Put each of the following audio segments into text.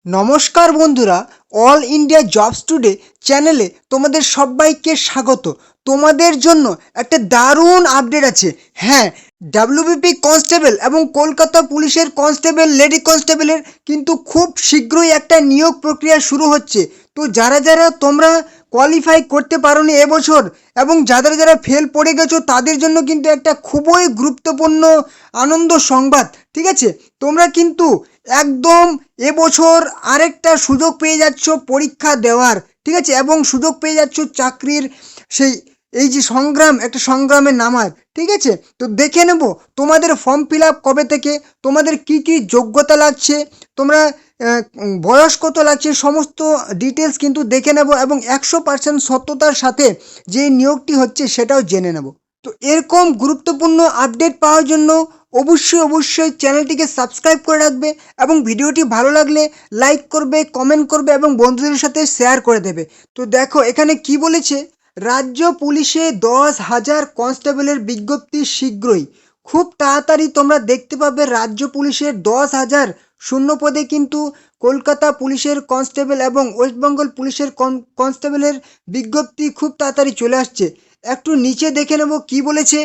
নমস্কার বন্ধুরা, all India jobs today চ্যানেলে তোমাদের সবাইকে স্বাগত। তোমাদের জন্য একটা দারুণ আপডেট আছে। হ্যাঁ, ডাব্লিউবিপি কনস্টেবল এবং কলকাতা পুলিশের কনস্টেবল লেডি কনস্টেবলের কিন্তু খুব শীঘ্রই একটা নিয়োগ প্রক্রিয়া শুরু হচ্ছে। তো যারা যারা তোমরা কোয়ালিফাই করতে পারোনি এবছর এবং যারা যারা ফেল পড়ে গেছো তাদের জন্য কিন্তু একটা খুবই গুরুত্বপূর্ণ আনন্দ সংবাদ। ঠিক আছে, তোমরা কিন্তু একদম এবছর আরেকটা সুযোগ পেয়ে যাচ্ছ পরীক্ষা দেওয়ার। ঠিক আছে, এবং সুযোগ পেয়ে যাচ্ছ চাকরির সেই এই যে একটা সংগ্রামে নামার। ঠিক আছে, তো দেখে নেব তোমাদের ফর্ম ফিল আপ কবে থেকে, তোমাদের কি কি যোগ্যতা লাগছে, তোমরা বয়স কত লাগছে, সমস্ত ডিটেলস কিন্তু দেখে নেব এবং 100% সত্যতার সাথে যে নিয়োগটি হচ্ছে সেটাও জেনে নেব। তো এরকম গুরুত্বপূর্ণ আপডেট পাওয়ার জন্য অবশ্যই চ্যানেলটিকে সাবস্ক্রাইব করে রাখবে এবং ভিডিওটি ভালো লাগলে লাইক করবে, কমেন্ট করবে এবং বন্ধুদের সাথে শেয়ার করে দেবে। তো দেখো এখানে কি বলেছে, রাজ্য পুলিশে 10,000 কনস্টেবলের বিজ্ঞপ্তি শীঘ্রই। খুব তাড়াতাড়ি তোমরা দেখতে পাবে রাজ্য পুলিশের 10,000 শূন্য পদে কিন্তু কলকাতা পুলিশের কনস্টেবল এবং ওয়েস্টবেঙ্গল পুলিশের কনস্টেবলের বিজ্ঞপ্তি খুব তাড়াতাড়ি চলে আসছে। একটু নিচে দেখে নেব কি বলেছে।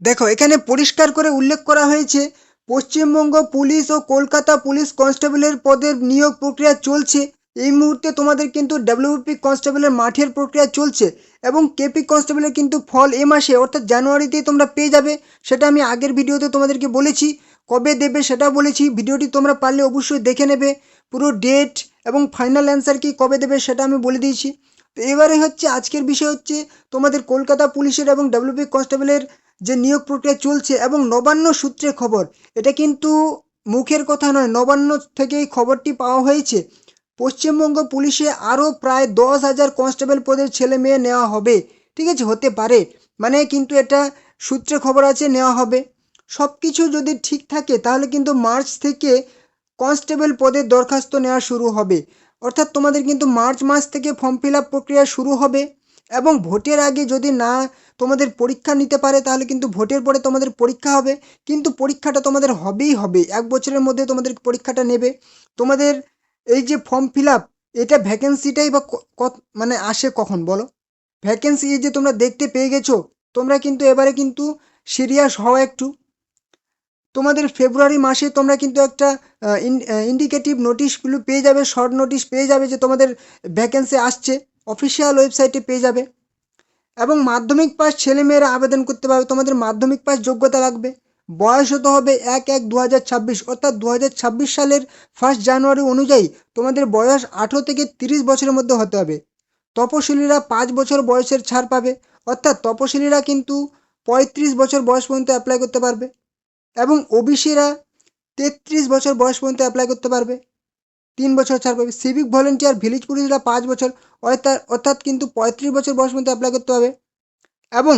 দেখো এখানে পরিষ্কার করে উল্লেখ করা হয়েছে, পশ্চিমবঙ্গ পুলিশ ও কলকাতা পুলিশ কনস্টেবলের পদের নিয়োগ প্রক্রিয়া চলছে। এই মুহূর্তে তোমাদের কিন্তু ডাব্লিউপি কনস্টেবলের মাঠের প্রক্রিয়া চলছে এবং কেপি কনস্টেবলের কিন্তু ফল এ মাসে অর্থাৎ জানুয়ারিতেই তোমরা পেয়ে যাবে। সেটা আমি আগের ভিডিওতে তোমাদেরকে বলেছি, কবে দেবে সেটা বলেছি। ভিডিওটি তোমরা পারলে অবশ্যই দেখে নেবে, পুরো ডেট এবং ফাইনাল অ্যান্সার কি কবে দেবে সেটা আমি বলে দিয়েছি। তো এবারে হচ্ছে আজকের বিষয় হচ্ছে তোমাদের কলকাতা পুলিশের এবং ডাব্লিউপি কনস্টেবলের যে নিয়োগ প্রক্রিয়া চলছে এবং নবান্ন সূত্রে খবর। এটা কিন্তু মুখের কথা নয়, নবান্ন থেকে এই খবরটি পাওয়া হয়েছে। পশ্চিমবঙ্গ পুলিশে আরও প্রায় 10,000 কনস্টেবল পদের ছেলে মেয়ে নেওয়া হবে। ঠিক আছে, হতে পারে, মানে কিন্তু এটা সূত্রে খবর আছে, নেওয়া হবে। সব কিছু যদি ঠিক থাকে তাহলে কিন্তু মার্চ থেকে কনস্টেবল পদের দরখাস্ত নেওয়া শুরু হবে। অর্থাৎ তোমাদের কিন্তু মার্চ মাস থেকে ফর্ম ফিল আপ প্রক্রিয়া শুরু হবে এবং ভোটের আগে যদি না তোমাদের পরীক্ষা নিতে পারে তাহলে কিন্তু ভোটের পরে তোমাদের পরীক্ষা হবে। কিন্তু পরীক্ষাটা তোমাদের হবেই হবে, 1 বছরের মধ্যে তোমাদের পরীক্ষাটা নেবে। তোমাদের এই যে ফর্ম ফিল আপ, এটা ভ্যাকেন্সিটাই বা মানে আসে কখন বলো? ভ্যাকেন্সি এই যে তোমরা দেখতে পেয়ে গেছো, তোমরা কিন্তু এবারে কিন্তু সিরিয়াস হও একটু। তোমাদের ফেব্রুয়ারি মাসে তোমরা কিন্তু একটা ইন্ডিকেটিভ নোটিশগুলো পেয়ে যাবে, শর্ট নোটিশ পেয়ে যাবে যে তোমাদের ভ্যাকেন্সি আসছে, অফিসিয়াল ওয়েবসাইটে পেয়ে যাবে। এবং মাধ্যমিক পাস ছেলেমেয়েরা আবেদন করতে পারবে। তোমাদের মাধ্যমিক পাস যোগ্যতা লাগবে। বয়স হতে হবে 1/1/2026 অর্থাৎ 2026 সালের 1 জানুয়ারি অনুযায়ী তোমাদের বয়স 18 থেকে 30 বছরের মধ্যে হতে হবে। তপশিলীরা 5 বছর বয়সের ছাড় পাবে, অর্থাৎ তপশিলীরা কিন্তু 35 বছর বয়স পর্যন্ত অ্যাপ্লাই করতে পারবে এবং ওবিসিরা 33 বছর বয়স পর্যন্ত অ্যাপ্লাই করতে পারবে, 3 বছর ছাড় পাবে। সিভিক ভলেন্টিয়ার ভিলেজ পুলিশরা 5 বছর অর্থাৎ কিন্তু 35 বছর বয়স পর্যন্ত অ্যাপ্লাই করতে হবে এবং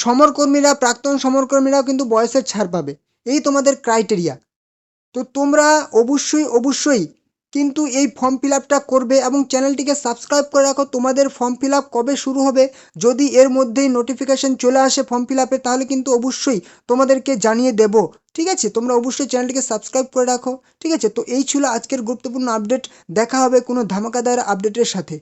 সমরকর্মীরা, প্রাক্তন সমরকর্মীরাও কিন্তু বয়সের ছাড় পাবে। এই তোমাদের ক্রাইটেরিয়া। তো তোমরা অবশ্যই কিন্তু এই ফর্ম ফিল আপটা করবে এবং চ্যানেলটিকে সাবস্ক্রাইব করে রাখো। তোমাদের ফর্ম ফিল আপ কবে শুরু হবে, যদি এর মধ্যেই নোটিফিকেশান চলে আসে ফর্ম ফিল আপে তাহলে কিন্তু অবশ্যই তোমাদেরকে জানিয়ে দেব। ঠিক আছে, তোমরা অবশ্যই চ্যানেলটিকে সাবস্ক্রাইব করে রাখো। ঠিক আছে, তো এই ছিল আজকের গুরুত্বপূর্ণ আপডেট। দেখা হবে কোনো ধামাকাদার আপডেটের সাথে।